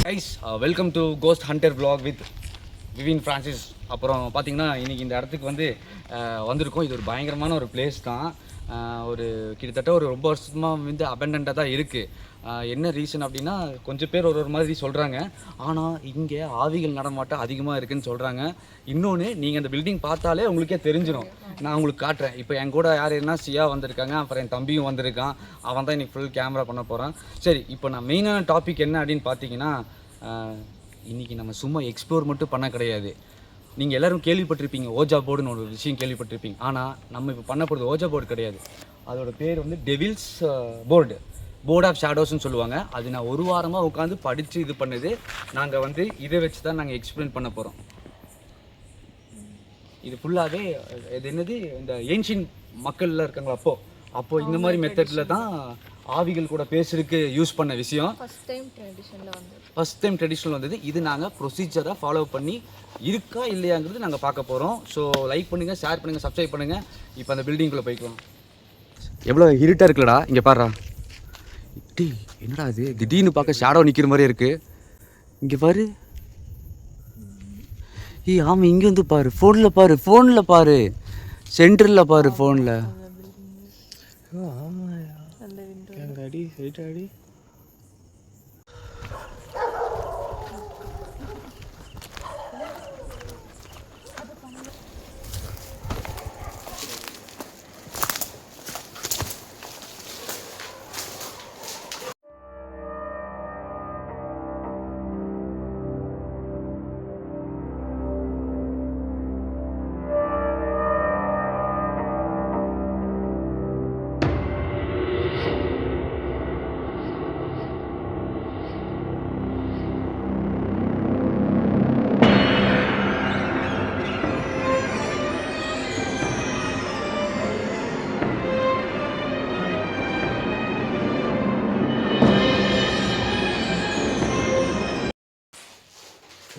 Guys welcome to Ghost Hunter vlog with Vivin Francis. அப்புறம் பார்த்தீங்கன்னா இன்றைக்கி இந்த இடத்துக்கு வந்திருக்கோம். இது ஒரு பயங்கரமான ஒரு பிளேஸ் தான். ஒரு கிட்டத்தட்ட ஒரு ரொம்ப வருஷமாக அபண்டண்ட்டாக தான் இருக்குது. என்ன ரீசன் அப்படின்னா, கொஞ்சம் பேர் ஒரு மாதிரி சொல்கிறாங்க. ஆனால் இங்கே ஆவிகள் நடமாட்டம் அதிகமாக இருக்குதுன்னு சொல்கிறாங்க. இன்னொன்று, நீங்கள் அந்த பில்டிங் பார்த்தாலே உங்களுக்கே தெரிஞ்சிடும். நான் உங்களுக்கு காட்டுறேன். இப்போ என் கூட யாருன்னா சியா வந்திருக்காங்க, அப்புறம் என் தம்பியும் வந்திருக்கான். அவன் தான் இன்றைக்கி ஃபுல் கேமரா பண்ண போகிறான். சரி, இப்போ நான் மெயினான டாபிக் என்ன அப்படின்னு பார்த்தீங்கன்னா, இன்றைக்கி நம்ம சும்மா எக்ஸ்ப்ளோர் மட்டும் பண்ண கிடையாது. நீங்கள் எல்லோரும் கேள்விப்பட்டிருப்பீங்க, ஓஜா போர்டுன்னு ஒரு விஷயம் கேள்விப்பட்டிருப்பீங்க. ஆனால் நம்ம இப்போ பண்ண போகிறது ஓஜா போர்டு கிடையாது. அதோட பேர் டெவில்ஸ் போர்ட் ஆஃப் ஷேடோஸ்ன்னு சொல்லுவாங்க. அது நான் ஒரு வாரமாக உட்காந்து படித்து இது பண்ணுது. நாங்கள் இதை வச்சு தான் நாங்கள் எக்ஸ்பிளைன் பண்ண போகிறோம். இது ஃபுல்லாகவே இது என்னது, இந்த ஏன்ஷியன் மக்கள்லாம் இருக்காங்களா, அப்போது இந்த மாதிரி மெத்தடில் தான் ஆவிகள் கூட பேசுறதுக்கு யூஸ் பண்ண விஷயம். ஃபஸ்ட் டைம் ட்ரெடிஷ்னல் வந்தது. இது நாங்கள் ப்ரொசீஜராக ஃபாலோ பண்ணி இருக்கா இல்லையாங்கிறது நாங்கள் பார்க்க போகிறோம். ஸோ லைக் பண்ணுங்கள், ஷேர் பண்ணுங்கள், சப்ஸ்கிரைப் பண்ணுங்கள். இப்போ அந்த பில்டிங்குள்ளே போய்க்கலாம். எவ்வளோ இருட்டாக இருக்குல்லடா, இங்கே பாடுறா. டி என்னடா அது, திடீர்னு பார்க்க ஷேடோ நிற்கிற மாதிரி இருக்குது. இங்கே பாரு. ஆமாம், இங்கே பாரு, ஃபோனில் பாரு, சென்டரில் பாரு, ஃபோனில். அடி ரைட் அடி.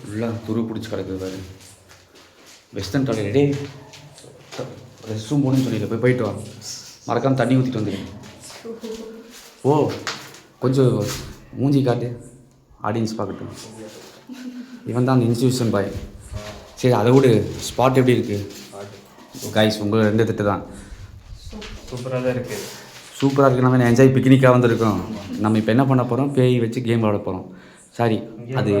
ஃபுல்லாக துரு பிடிச்சி கிடக்குது பாரு. Western toilet. டே, ரெஸ்ட் ரூம் போகணுன்னு சொல்லிடுற, போயிட்டு வா. மறக்காமல் தண்ணி ஊற்றிட்டு வந்துடுங்க. ஓ, கொஞ்சம் மூஞ்சி காட்டு, ஆடியன்ஸ் பார்க்கட்டும். இவன் தான் அந்த இன்ஸ்டியூஷன் பாய். சரி, அதை விட ஸ்பாட் எப்படி இருக்குது கைஸ்? உங்களை 2 திட்டு தான். சூப்பராக தான் இருக்குது. சூப்பராக இருக்குது. நம்ம என்ஜாய் பிக்னிக்காக வந்திருக்கோம். நம்ம இப்போ என்ன பண்ண போகிறோம், பேய் வச்சு கேம் விளாட போகிறோம். சாரி, அது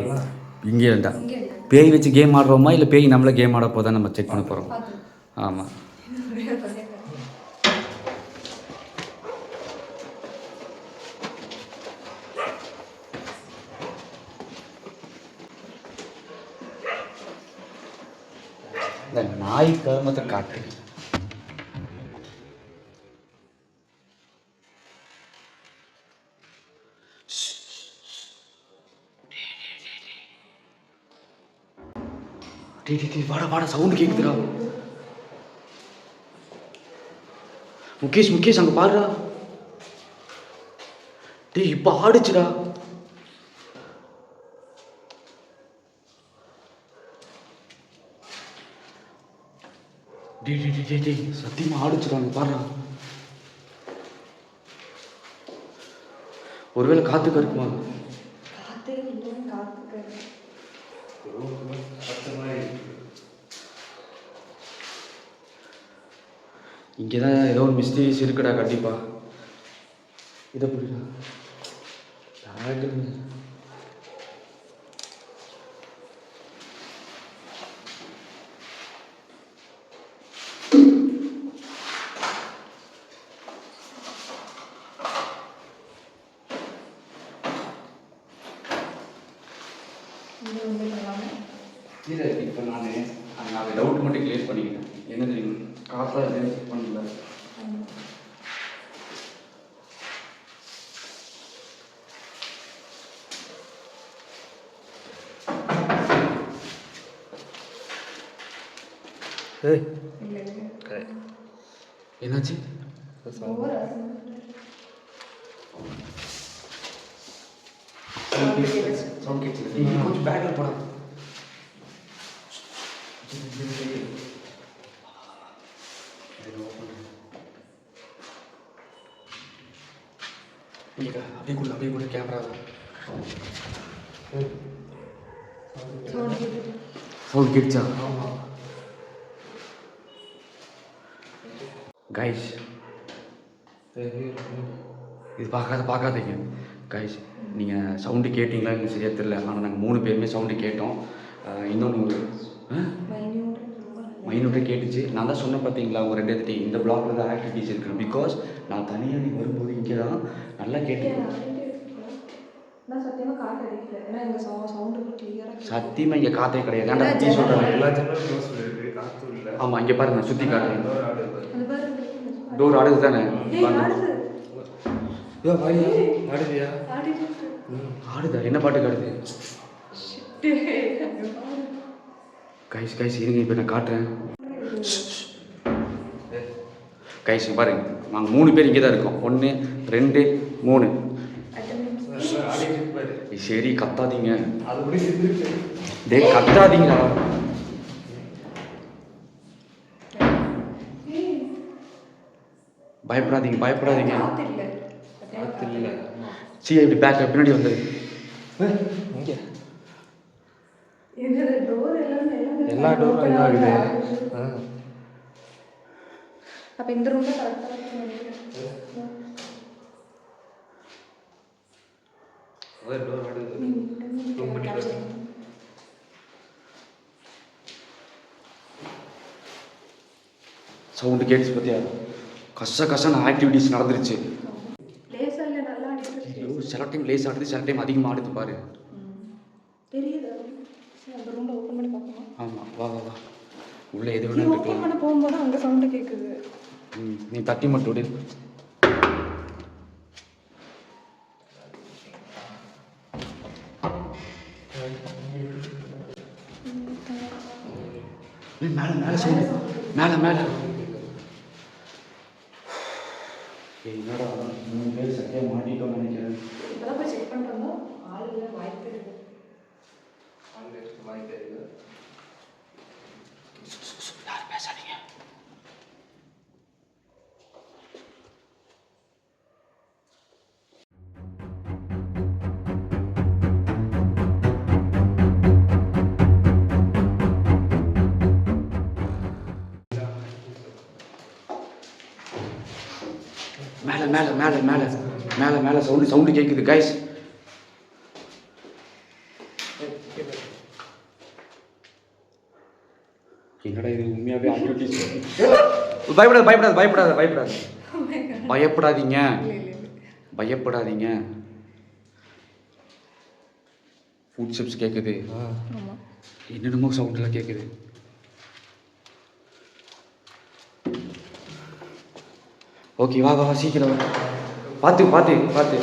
இங்கே வேண்டாம். பேய் வச்சு கேம் ஆடுறோமா இல்லை பேய் நம்மளே கேம் ஆட போதான் நம்ம செக் பண்ண போகிறோம். ஆமாம், இந்த நாய் கருமத்தை காட்டு. வாடா, சவுண்டு கேட்குதுடா. முகேஷ் அங்கே பாருடா. டே, இப்போ ஆடுச்சுடா. டே சத்தியமா ஆடுச்சுடா, அங்கே பாருடா. ஒருவேளை காத்துக்க இருக்குமா? இங்கே தான் ஏதோ ஒரு மிஸ்டீரியஸ் இருக்குடா கண்டிப்பாக. இதை புரியுதா? இல்லை, இப்போ நான் அந்த டவுட் மட்டும் கிளியர் பண்ணிக்கிட்டேன். என்ன தெரியும், காசா எதுவும் செக் பண்ணல. என்னாச்சு? கொஞ்சம் பேக்கில் போட. அப்படியே கூட கேமரா சவுண்ட் கேட்டுச்சா? கைஸ் இது பார்க்காதீங்க கைஸ். நீங்கள் சவுண்டு கேட்டிங்களா எனக்கு சரியாக தெரியல. ஆனால் நாங்கள் 3 பேருமே சவுண்டு கேட்டோம். இன்னொன்று மைனூட்டே கேட்டுச்சு. நான் தான் சொன்னேன் பார்த்தீங்களா உங்கள் 2 இடத்துல இந்த பிளாக்ல தான் ஆக்டிவிட்டிஸ் இருக்குது. பிகாஸ் நான் தனியாக நீ வரும்போது இங்கே தான் நல்லா கேட்டேன். சத்தியமாக இங்கே காற்றே கிடையாது. ஏன்டா நீ சொல்கிறேன். ஆமாம் இங்கே பாருங்க நான் சுற்றி காட்டுறேன். டோர் ஆடுது தானே? ஆடுதா? என்ன பாட்டுக்கு ஆடுது? கைஸ் கைஸ் இருங்க, இப்போ நான் காட்டுறேன். கைஸ் பாருங்க, நாங்கள் 3 பேர் இங்கே தான் இருக்கோம். 1 2 3. சரி கத்தாதீங்க, டே கத்தாதீங்களா. பயப்படாதீங்க பயப்படாதீங்க. சி இப்படி பேக் பின்னாடி வந்தது. எல்லா டோரும் என்ன ஆகுது? அப்ப இந்த ரூம்ல சவுண்டு கேட்டுச்சு பார்த்தியா? கஷ்ட ஆக்டிவிட்டிஸ் நடந்துருச்சு. சில டைம் லேஸ் ஆடுது, சில டைம் அதிகமாக ஆடுது பாரு. ஆமாம் வா வா வா உள்ளே எது வேணா இருக்கலாம். போகும்போது அங்கே சவுண்டு கேட்குது. நீ தட்டி மட்டும் விடு. மேலே மேலே சவுண்டு மேலே மேலே. என்னடா 3 பேர் சத்தியாக மாட்டிட்டோம்னு நினைக்கிறேன். இப்போதான் போய் செக் பண்ணிட்டு வந்தோம். ஆள் இல்லை, வாய்ப்பு இருக்குது. யாரும் பேசாதீங்க. மேலே மேலே மேலே மேலே மேலே மேலே சவுண்டு கேட்குது கைஸ். என்னடா இது உண்மையாகவே ஆக்டிவிட்டிஸ். பயப்படாது பயப்படாது பயப்படாது பயப்படாது பயப்படாதீங்க பயப்படாதீங்க. ஃபுட் ஸ்டெப்ஸ் கேட்குது, என்னென்னமோ சவுண்டெல்லாம் கேட்குது. ஓகே வா வா சீக்கிரம் பார்த்து பார்த்து பார்த்து.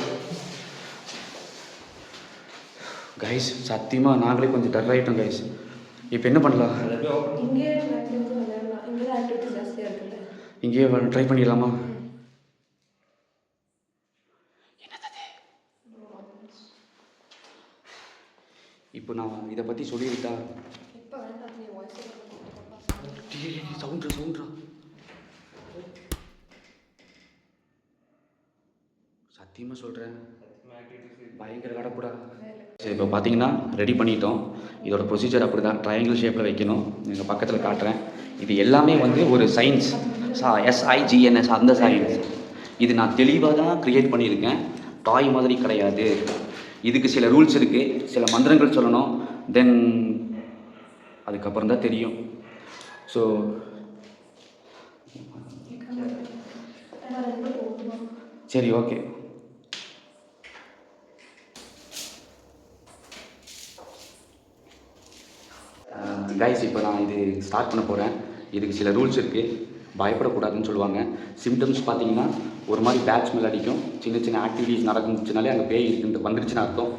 கைஸ் சத்தியமாக நாங்களே கொஞ்சம் டர் ஆகிட்டோம் கைஸ். இப்போ என்ன பண்ணலாம்? இங்கேயே ட்ரை பண்ணிடலாமா? இப்போ நான் இதை பற்றி சொல்லிவிட்டா சவுண்ட்ரா சத்தியமாக சொல்கிறேன், பயங்கர கடப்புடா. சரி இப்போ பார்த்தீங்கன்னா ரெடி பண்ணிட்டோம். இதோட ப்ரொசீஜர் அப்படி தான், ட்ரையாங்கிள் ஷேப்பில் வைக்கணும். எங்கள் பக்கத்தில் காட்டுறேன். இது எல்லாமே வந்து ஒரு சயின்ஸ், SIGNS அந்த சயின்ஸ். இது நான் தெளிவாக தான் க்ரியேட் பண்ணியிருக்கேன், டாய் மாதிரி கிடையாது. இதுக்கு சில ரூல்ஸ் இருக்குது, சில மந்திரங்கள் சொல்லணும், தென் அதுக்கப்புறம் தான் தெரியும். ஸோ சரி ஓகே. கைஸ் இப்போ நான் இது ஸ்டார்ட் பண்ண போகிறேன். இதுக்கு சில ரூல்ஸ் இருக்குது, பயப்படக்கூடாதுன்னு சொல்லுவாங்க. சிம்டம்ஸ் பார்த்தீங்கன்னா ஒரு மாதிரி பேட் ஸ்மெல் அடிக்கும், சின்ன சின்ன ஆக்டிவிட்டீஸ் நடந்துச்சுனாலே அங்கே பேய் இருக்குன்ட்டு வந்துருச்சுன்னு அர்த்தம்.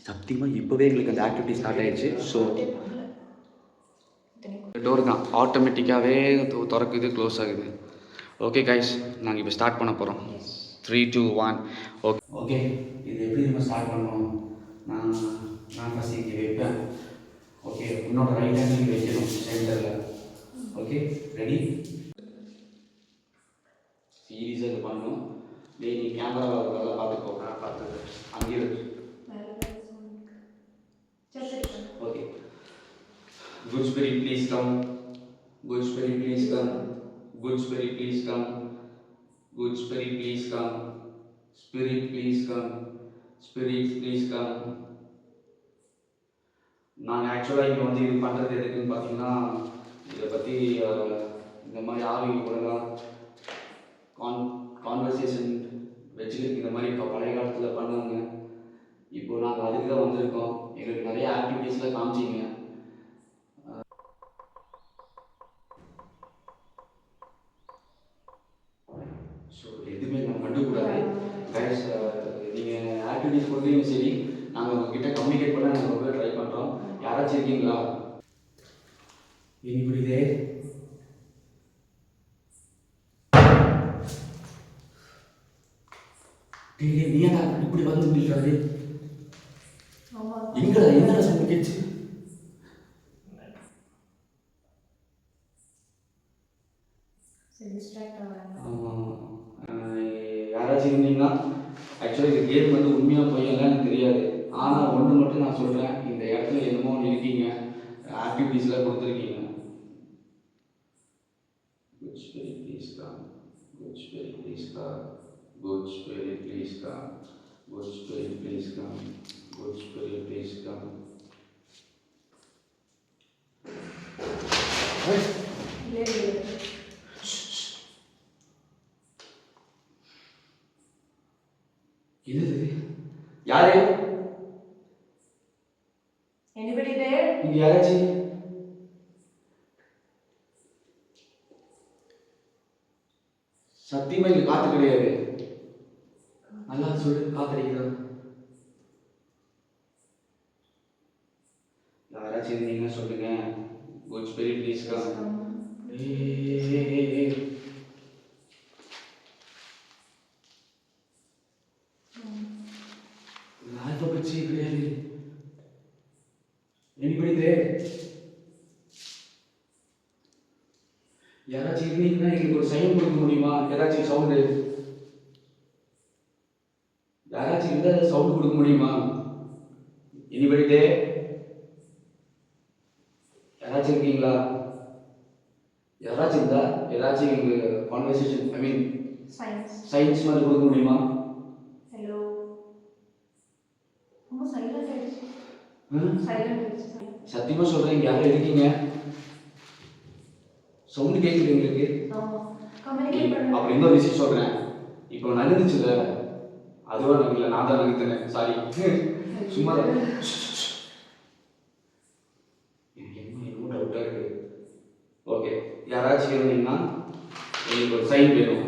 சத்தியமாக இப்போவே எங்களுக்கு அந்த ஆக்டிவிட்டி ஸ்டார்ட் ஆகிடுச்சு. ஸோ டோர் தான் ஆட்டோமேட்டிக்காகவே திறக்குது, க்ளோஸ் ஆகுது. ஓகே கைஸ், நாங்கள் இப்போ ஸ்டார்ட் பண்ண போகிறோம். 3 2 1 ஓகே. ஓகே இது எப்படி நம்ம ஸ்டார்ட் பண்ணோம்? நான் ஃபஸ்ட் இங்கே வைப்பேன். ஓகே உன்னோட ரைட் ஹேண்ட் வைக்கணும் சென்டரில். Okay ready? சீரியஸாக இது பண்ணணும். டேய் நீ கேமரா நல்லா பார்த்துக்கோ. நான் பார்த்தது அங்கேயே okay. Good spirit please come. Good spirit please come. Good spirit please come. Good spirit please come. Spirit please come. Spirit please come. நான் ஆக்சுவலாக இங்கே வந்து இது பண்ணுறது எதுக்குன்னு பார்த்தீங்கன்னா, இதை பற்றி இந்த மாதிரி ஆளுங்க கூடலாம் கான்வர்சேஷன் வச்சுக்கிறதுக்கு இந்த மாதிரி இப்போ பழைய காலத்தில் பண்ணுவாங்க. இப்போது நாங்கள் அதுக்கு தான் வந்திருக்கோம். எங்களுக்கு நிறைய ஆக்டிவிட்டீஸ்லாம் காமிச்சிங்க. ஸோ எதுவுமே நம்ம கண்டுக்கூடாது கைஸ். நீங்கள் ஆக்டிவிட்டீஸ் கொடுத்தீங்க சரி, நாங்கள் உங்ககிட்ட கம்யூனிகேட் பண்ண நாங்கள் ரொம்ப ட்ரை பண்ணுறோம். யாராச்சும் இருக்கீங்களா? Anybody there? நீ ஏன் இப்படி வந்து நிற்கிறாரு? எங்கடா சவுண்ட் கேட்ச்சு? யாராச்சும் இருந்தீங்கன்னா, ஆக்சுவலாக இந்த கேம் வந்து உண்மையாக பொய்யெல்லாம் எனக்கு தெரியாது. ஆனால் ஒன்று மட்டும் நான் சொல்கிறேன், இந்த இடத்துல என்னமோ ஒன்று இருக்கீங்க, ஆக்டிவிட்டீஸ்லாம் கொடுத்துருக்கீங்க. Good spirit please come. Good spirit please come. Good spirit please come. Good spirit please come. Good spirit please come. என்னது? யாரு? Anybody there? இங்க யாராச்சும்? சத்தியமா இங்க காத்து கிடையாது. நல்லா சொல்லு, காத்தடிக்கிறா. யாராச்சும் இருந்தீங்கன்னா சொல்லுங்க. Good spirit please come. Alphabet C கிடையாது. Anybody there? யாராச்சும் இருந்தீங்கன்னா எங்களுக்கு ஒரு சைன் கொடுக்க முடியுமா? ஏதாச்சும் சவுண்டு, யாராச்சும் இருந்தால் சவுண்ட் கொடுக்க முடியுமா? Anybody there? யாராச்சும் இருக்கீங்களா? யாராச்சும் இருந்தா ஏதாச்சும் எங்களுக்கு கான்வர்சேஷன் ஐ மீன் சயின்ஸ் மாதிரி கொடுக்க முடியுமா? ஹலோ. ரொம்ப சைலண்ட் ஆயிடுச்சு. சைலண்ட் ஆயிடுச்சு. சத்தியமா சொல்றேன், இங்க யாரும் இருக்கீங்க? சவுண்ட் கேட்குது எங்களுக்கு. கம்யூனிகேட் பண்ணுங்க. அப்புறம் இன்னொரு விஷயம் சொல்றேன், இப்போ நகர்ந்துச்சுல, அதுவா நகரல, நான் தான் நகர்த்தேன். சாரி, சும்மா தான். எனக்கு என்ன டவுட்டா இருக்கு. ஓகே, யாராச்சும் இருந்தீங்கன்னா எனக்கு ஒரு சைன் வேணும்.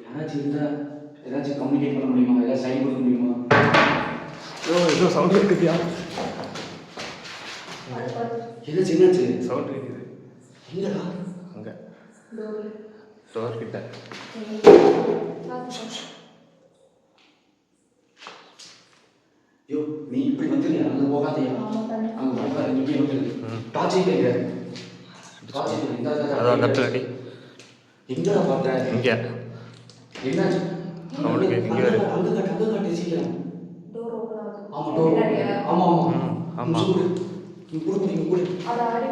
யாராச்சும் இருந்தா ஏதாச்சும் கம்யூனிகேட் பண்ண முடியுமா? ஏதாவது சைன் கொடுக்க முடியுமா? ஏதோ சவுண்ட் இருக்குதியா? ஏதாச்சும் என்னாச்சு? சவுண்ட் இருக்குது. எங்கடா? அங்கே டோர் கிட்ட. யோ நீ இப்படி வந்துரு, அங்கே போகாதையா? அங்கே போகாத, இங்கே வந்துரு. டார்ச் எங்க? டார்ச் இந்த அதான் கட்டலடி. எங்கடா பார்த்த? இங்கே என்னாச்சு? சவுண்ட் கேட்கு. இங்கே வரு. அங்கே காட்டு சீக்கிரம். டோர் ஓபன் ஆகுது. ஆமா டோர். ஆமா ஆமா ஆமா. நீ குடு. அத ஆடி.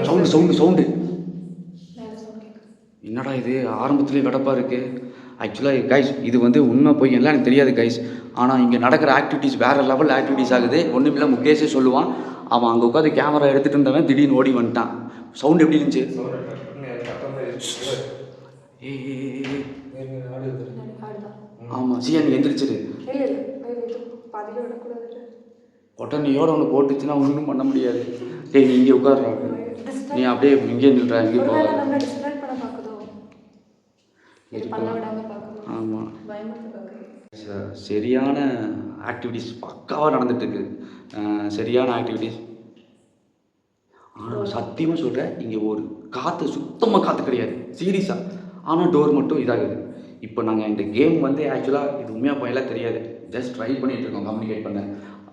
Sound sound sound. மேல சவுண்ட் கேக்குது. என்னடா இது ஆரம்பத்திலே கடப்பா இருக்கு. ஆக்சுவலாக கைஸ் இது வந்து உண்மை போய் எல்லாம் எனக்கு தெரியாது கைஸ். ஆனால் இங்கே நடக்கிற ஆக்டிவிட்டீஸ் வேறு லெவல் ஆக்டிவிட்டீஸ் ஆகுது. ஒன்றுமில்ல, முகேஷே சொல்லுவான். அவன் அங்கே உட்காந்து கேமரா எடுத்துகிட்டு இருந்தவன் திடீர்னு ஓடி வந்துட்டான். சவுண்ட் எப்படி இருந்துச்சு? ஆமாம் சியா நீ எந்திரிச்சிரு. பாதியில விடக்கூடாது. கொட்டனையோட ஒன்று போட்டுச்சுன்னா ஒன்றும் பண்ண முடியாது. டேய் நீ இங்கே உட்கார்றா, நீ அப்படியே இங்கே நில்றா, இங்கே போக. ஆமாம் சரியான ஆக்டிவிட்டீஸ் பக்காவாக நடந்துட்டுருக்கு. சரியான ஆக்டிவிட்டீஸ். ஆனால் சத்தியமாக சொல்கிறேன், இங்கே ஒரு காற்று சுத்தமாக காற்று கிடையாது சீரியஸாக. ஆனால் டோர் மட்டும் இதாகுது. இப்போ நாங்கள் இந்த கேம் வந்து ஆக்சுவலாக இது உண்மையாக போயெல்லாம் தெரியாது, ஜஸ்ட் ட்ரை பண்ணிகிட்டு இருக்கோம் கம்யூனிகேட் பண்ண.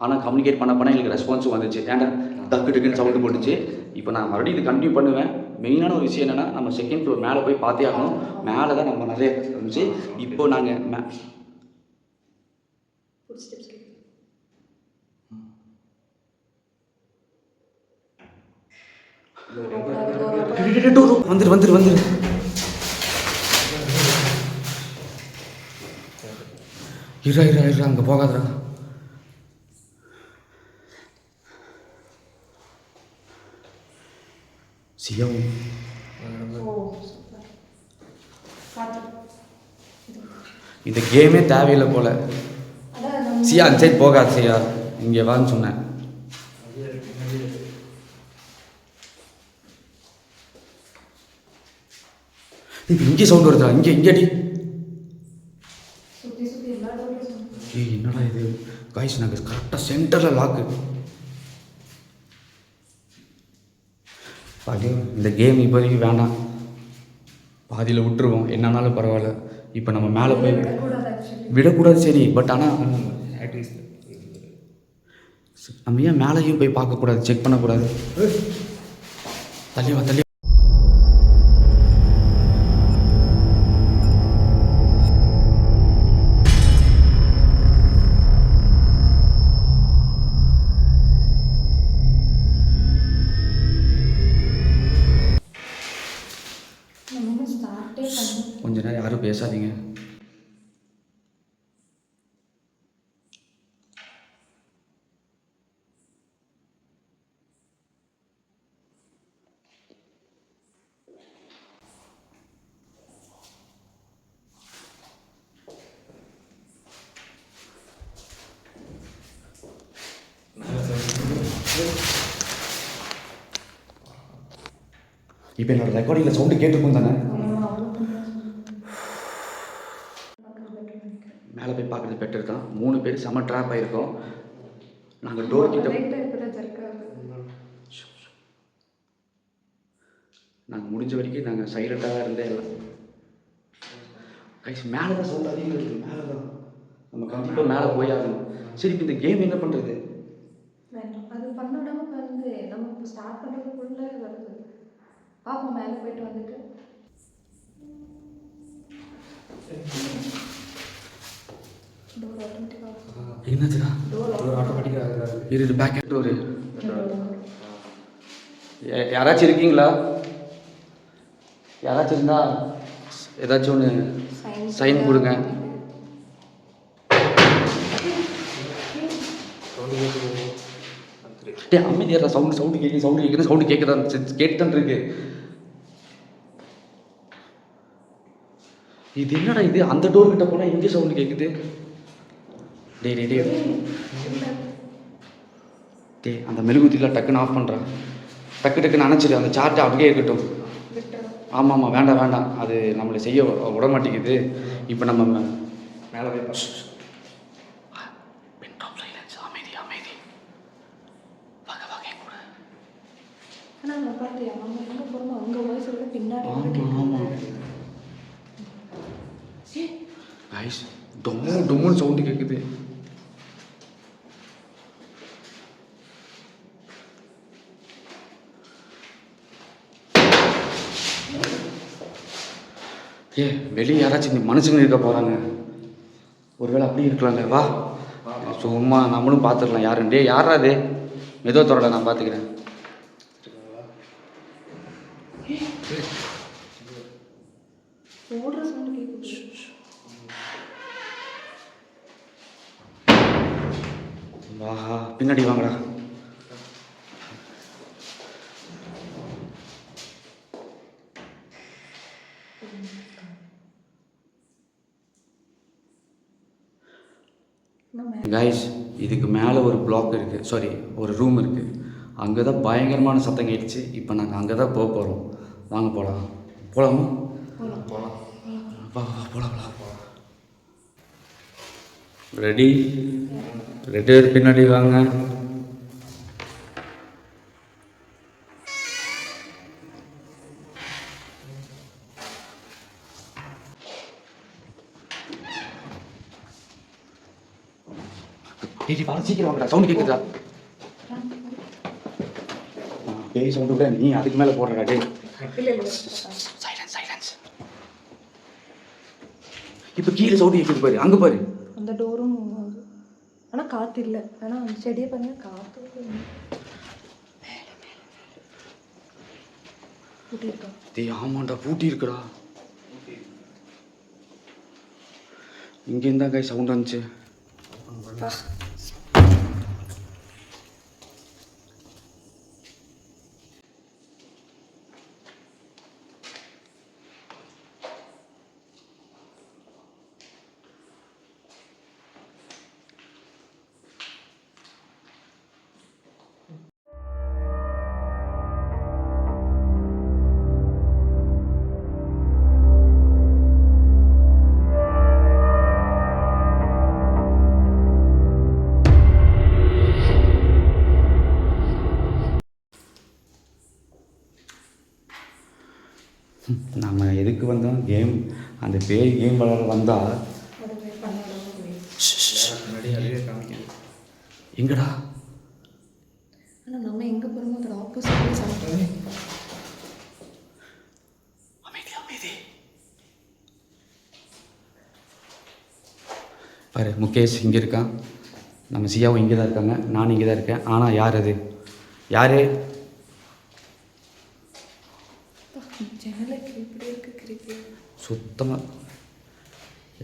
ஆனால் கம்யூனிகேட் பண்ண எங்களுக்கு ரெஸ்பான்ஸும் வந்துச்சு. ஏன்டா டக்கு டக்குன்னு சவுண்டு போட்டுச்சு. இப்போ நான் மறுபடியும் இது கண்டினியூ பண்ணுவேன். மெயினான ஒரு விஷயம் என்னென்னா நம்ம செகண்ட் ஃப்ளோர் மேலே போய் பார்த்தே ஆகணும். மேலே தான் நம்ம நிறைய இருந்துச்சு. இப்போ நாங்கள் ஃபுட்ஸ்டெப்ஸ் கேட்குது. வந்துரு இரா அங்கே போகாதரா. சியம் இந்த கேமே தேவையில்லை போல. சியா அந்த சைட் போகாது. சியா இங்கே வான்னு சொன்னேன். இங்கே சவுண்ட் வருதா? இங்கே ஏய் என்னடா இது காய்ஸ், நாங்கள் கரெக்டாக சென்டரில் லாக்கு. இந்த கேம் இப்போதைக்கு வேண்டாம், பாதியில் விட்டுருவோம். என்னன்னாலும் பரவாயில்ல. இப்போ நம்ம மேலே போய் விடக்கூடாது சரி, பட் ஆனால் நம்ம ஏன் மேலேயும் போய் பார்க்கக்கூடாது, செக் பண்ணக்கூடாது? தள்ளி கொஞ்ச நேரம் யாரும் பேசாதீங்க. இப்போ என்னோட ரெக்கார்டிங்கில் சவுண்டு கேட்டுருக்கும் தானே? மேலே போய் பார்க்குறது பெட்டர் தான். 3 பேர் செம ட்ராப் ஆகிருக்கோம். நாங்கள் டோர் கிட்ட நாங்கள் முடிஞ்ச வரைக்கும் நாங்கள் சைலண்ட்டாக இருந்தே இல்லை. கைஸ் மேலே தான் சவுண்ட் அதிகம் இருக்குது. மேலே தான் நம்ம கண்டிப்பாக மேலே போய் ஆகணும். சரி, இப்போ இந்த கேம் என்ன பண்ணுறது? அது பண்ணிடாம வந்து நம்ம இப்போ ஸ்டார்ட் பண்ணுறதுக்குள்ளே வருது. பார்ப்போம் மேலே போயிட்டு வந்துட்டு. என்னதுடா? டோர் ஆட்டோமேட்டிக்காக இரு. பேக் டோரு யாராச்சும் இருக்கீங்களா? யாராச்சும் இருந்தா ஏதாச்சும் ஒன்று சைன் கொடுங்க. டே அமைதியா சவுண்டு கேட்குதான் கேட்டுதான் இருக்கு. இது என்னடா இது? அந்த டோர் கிட்ட போனால் இங்கே சவுண்டு கேட்குது. டே அந்த மெழுகுத்திலாம் டக்குன்னு ஆஃப் பண்ணுறான். டக்குன்னு அணைச்சிடு. அந்த சார்ட்டை அப்படியே இருக்கட்டும். ஆமாம் வேண்டாம், அது நம்மளை செய்ய விட மாட்டேங்குது. இப்போ நம்ம மேலே போய் டொம்முன்னு சவுண்டு கேட்குது. வெளியே யாராச்சும் இந்த மனுஷங்க இருக்க போகிறாங்க. ஒருவேளை அப்படி இருக்கலாங்க. வா சும்மா நம்மளும் பார்த்துக்கலாம் யாருண்டே. யாரா அது? மெதுவாக தொடர, நான் பார்த்துக்கிறேன். வா பின்னாடி வாங்கடா. கைஸ், இதுக்கு மேலே ஒரு பிளாக் இருக்குது, சாரி ஒரு ரூம் இருக்குது. அங்கே தான் பயங்கரமான சத்தம் கேட்டுச்சு. இப்போ நாங்கள் அங்கே தான் போகிறோம். வாங்க போகலாமா? போகலாம். ரெடி பின்னாடி வாங்க. சீக்கிரம் வாங்கடா, சவுண்ட் கேட்குதா? பேய் சவுண்டு விட நீ அதுக்கு மேலே போடுறா. டே இல்லை சைலன்ஸ். இப்போ கீழே சவுண்டு கேட்குது பாரு, அங்கே பாரு. அந்த டோரும் ஆனால் காற்று இல்லை. ஆனால் அந்த செடியை பாருங்க, காற்று பூட்டியிருக்கா. ஆமாண்டா, பூட்டி இருக்குடா. இங்கேருந்தா கை சவுண்ட் வந்துச்சு. நம்ம எதுக்கு வந்தோம்? கேம், அந்த பேய் கேம் விளையாட வந்தால் எங்கடா? ஆனால் நம்ம எங்கே போகிறோமோ அதோட ஆப்போசிட்லேயே சாப்பிட்றோம். அமைதி. பாரு, முகேஷ் இங்கே இருக்கான், நம்ம சியாவும் இங்கே தான் இருக்காங்க, நானும் இங்கே தான் இருக்கேன். ஆனால் யார் அது? யார்? ஜன்னலுக்கு இப்படி இருக்கு கிரிக்கி. சுத்தமாக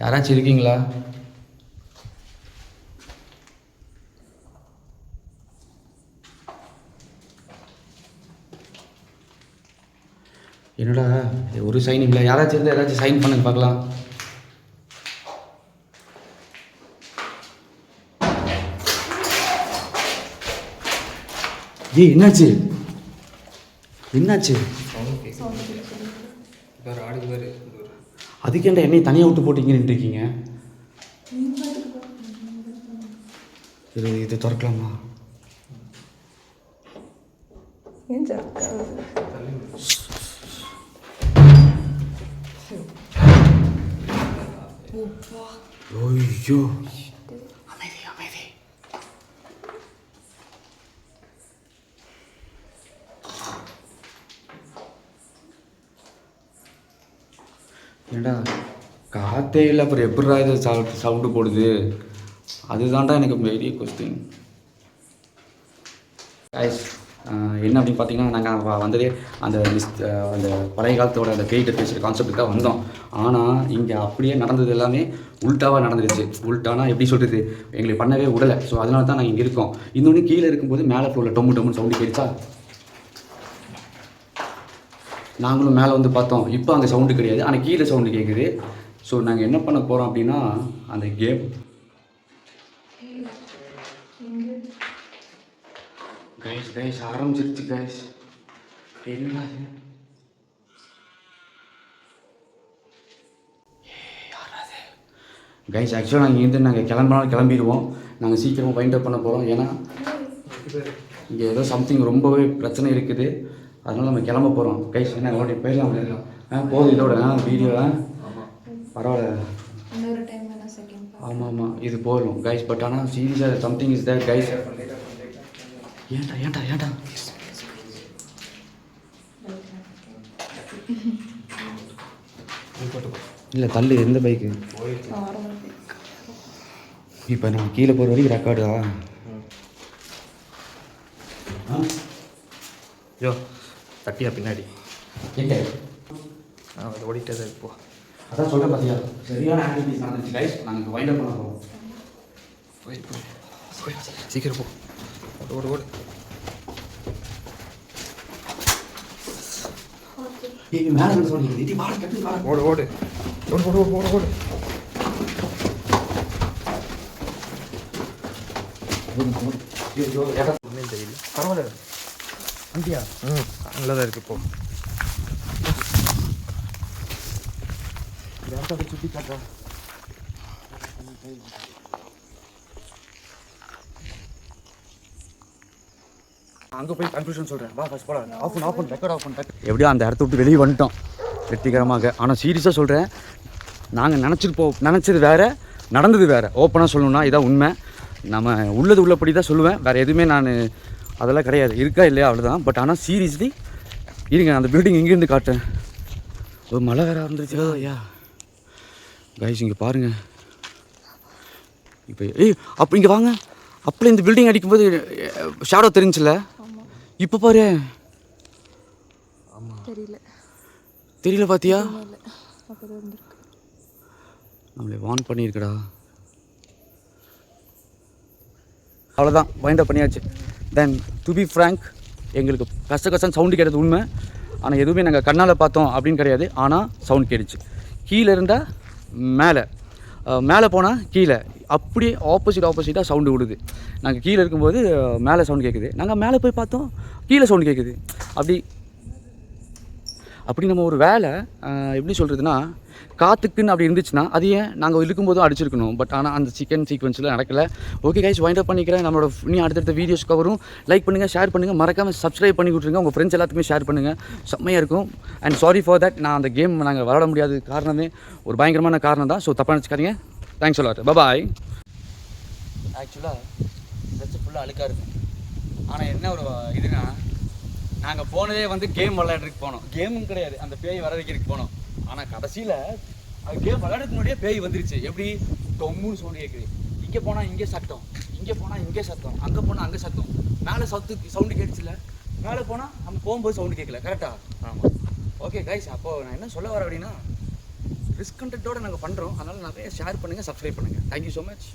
யாராச்சும் இருக்கீங்களா? என்னடா ஒரு சைன் இல்லை? யாராச்சும் இருந்தால் ஏதாச்சும் சைன் பண்ணுங்க பார்க்கலாம். ஏய், என்னாச்சு? அதுக்கேண்டா என்னை தனியாக விட்டு போட்டிங்கன்னு இருக்கீங்க. இது திறக்கலாமா? ஏன் சார்? ஐயோ, அமைதி. ஏண்டா காற்றே இல்லை, அப்புறம் எப்படிடா இது சவுண்டு போடுது? அதுதான்டா எனக்கு பெரிய கொஸ்டின். என்ன அப்படின்னு பார்த்தீங்கன்னா, நாங்கள் வந்ததே அந்த அந்த பழைய காலத்தோட அந்த பேய்கிட்ட பேசுகிற கான்செப்ட்டுக்கு தான் வந்தோம். ஆனால் இங்கே அப்படியே நடந்தது எல்லாமே உல்ட்டாவாக நடந்துருச்சு. உல்ட்டானா எப்படி சொல்கிறது, எங்களுக்கு பண்ணவே விடலை. ஸோ அதனால தான் நாங்கள் இங்கே இருக்கோம். இன்னொன்று கீழே இருக்கும்போது மேலே ஃப்ளோரில் டொம்முன்னு சவுண்டு கேட்டுச்சா, நாங்களும் மேலே வந்து பார்த்தோம். இப்போ அங்கே சவுண்டு கிடையாது, ஆனால் கீழே சவுண்டு கேட்குது. ஸோ நாங்கள் என்ன பண்ண போகிறோம் அப்படின்னா, அந்த கேம் கைஸ் ஆரம்பிச்சிருச்சு கைஸ். என்ன கைஸ், ஆக்சுவலாக நாங்கள் இங்கேருந்து நாங்கள் கிளம்பிடுவோம். நாங்கள் சீக்கிரமாக ஃபைண்ட் அவுட் பண்ண போகிறோம். ஏன்னா இங்கே ஏதோ சம்திங் ரொம்பவே பிரச்சனை இருக்குது. அதனால நம்ம கிளம்ப போகிறோம் கைஸ். என்ன ஓடி போயிடலாம்? போதும் இதோட வீடியோ. பரவாயில்ல. ஆமாம், இது போதும் கைஸ். பட் ஆனால் சீரியஸாக சம்திங் இஸ் தேர் கைஸ். ஏன்டா இல்லை தள்ளு. எந்த பைக்கு? இப்போ நம்ம கீழே போகிற வரைக்கும் ரெக்கார்டா? யோ தட்டியா பின்னாடி எங்க? அது ஓடிட்டே தான் இப்போ. அதான் சொல்கிறேன் பார்த்தியா, சரியான ஆக்டிவிட்டிஸ் நடந்துச்சு கைஸ். நாங்கள் வைண்ட் அப் பண்ண போகிறோம். போய் சீக்கிரம் போ. ஓடு. ஏய், மேலே வந்து சொன்னீங்க வாட கட்டு வாட. ஓடு. ஒன்றும் தெரியல. பரவாயில்ல. வண்டியா? நல்லா தான் இருக்கு. இப்போ சுற்றி காட்டுறா. அங்கே போய் கன்ஃபியூஷன் சொல்கிறேன். வா ஃபஸ்ட் போல ஆஃப் பண்ணு ரெக்கார்ட் ஆஃப் பண்ணு. எப்படியோ அந்த இடத்த விட்டு வெளியே வந்துட்டோம் வெற்றிகரமாக. ஆனால் சீரியஸாக சொல்கிறேன், நாங்கள் நினச்சது வேறு, நடந்தது வேறு. ஓப்பனாக சொல்லணும்னா இதான் உண்மை. நம்ம உள்ளபடி தான் சொல்லுவேன், வேறு எதுவுமே நான் அதெல்லாம் கிடையாது. இருக்கா இல்லையா அவ்வளோதான். பட் ஆனால் சீரியஸ்லி இருங்க அந்த பில்டிங் இங்கேருந்து காட்டுறேன். ஒரு மழை வேற வந்துருச்சு ஐயா. கைஸ் இங்கே பாருங்கள். இப்போ அப்போ இங்கே வாங்க. அப்போ இந்த பில்டிங் அடிக்கும்போது ஷேடோ தெரிஞ்சில்ல? இப்போ பாரு. ஆமாம் தெரியல பார்த்தியா? நம்மளே வார்ன் பண்ணியிருக்கடா. அவ்வளோதான், வைண்ட் அப் பண்ணியாச்சு. தென் டு பி ஃப்ராங்க், எங்களுக்கு கஷ்டம் சவுண்டு கேட்டது உண்மை. ஆனால் எதுவுமே நாங்கள் கண்ணால் பார்த்தோம் அப்படின்னு கிடையாது. ஆனால் சவுண்ட் கேட்டுச்சு. கீழே இருந்தால் மேலே, மேலே போனால் கீழே, அப்படியே ஆப்போசிட்டாக சவுண்டு விடுது. நாங்கள் கீழே இருக்கும்போது மேலே சவுண்டு கேட்குது, நாங்கள் மேலே போய் பார்த்தோம் கீழே சவுண்டு கேட்குது. அப்படி நம்ம ஒரு வேலை எப்படி சொல்கிறதுனா, காற்றுக்குன்னு அப்படி இருந்துச்சுன்னா அது ஏன் நாங்கள் இருக்கும்போதும் அடிச்சிருக்கணும். பட் ஆனால் அந்த சீக்வன்ஸில் நடக்கலை. ஓகே கைஸ், வைண்ட் அப் பண்ணிக்கிறேன். நம்மளோட இனி அடுத்தடுத்த வீடியோஸ்க்கு வரும். லைக் பண்ணுங்கள், ஷேர் பண்ணுங்கள், மறக்காமல் சப்ஸ்கிரைப் பண்ணி கொடுத்துருங்க. உங்கள் ஃப்ரெண்ட்ஸ் எல்லாத்துக்குமே ஷேர் பண்ணுங்கள். செம்மையாக இருக்கும். அண்ட் சாரி ஃபார் தட், நான் அந்த கேம் நாங்கள் விளாட முடியாத காரணமே ஒரு பயங்கரமான காரணம் தான். ஸோ தப்பாக நினச்சிக்காதீங்க. Thanks a lot. பாய். ஆக்சுவலாக ட்ரெஸ்ஸு ஃபுல்லாக அழுக்காக இருக்கும். ஆனால் என்ன ஒரு இதுனா, நாங்கள் போனதே வந்து கேம் விளையாடுறதுக்கு போனோம். கேமும் கிடையாது, அந்த பேய் வர வைக்கிறதுக்கு போனோம். ஆனால் கடைசியில் கேம் விளையாடுறதுக்கு முன்னாடியே பேய் வந்துருச்சு. எப்படி தொம்முன்னு சவுண்டு கேட்குது. இங்கே போனால் இங்கே சத்தம், இங்கே போனால் இங்கே சத்தம், அங்கே போனால் அங்கே சத்தம், மேலே சவுண்டு கேட்டுச்சுல, மேலே போனால் நம்ம போகும்போது சவுண்டு கேட்கல. கரெக்டாக? ஆமாம். ஓகே கைஸ், அப்போது நான் என்ன சொல்ல வரேன் அப்படின்னா, ரிஸ்க் கண்டென்ட்டோடு நாங்கள் பண்ணுறோம். அதனால் நிறைய ஷேர் பண்ணுங்கள், சப்ஸ்கிரைப் பண்ணுங்கள். Thank you so much.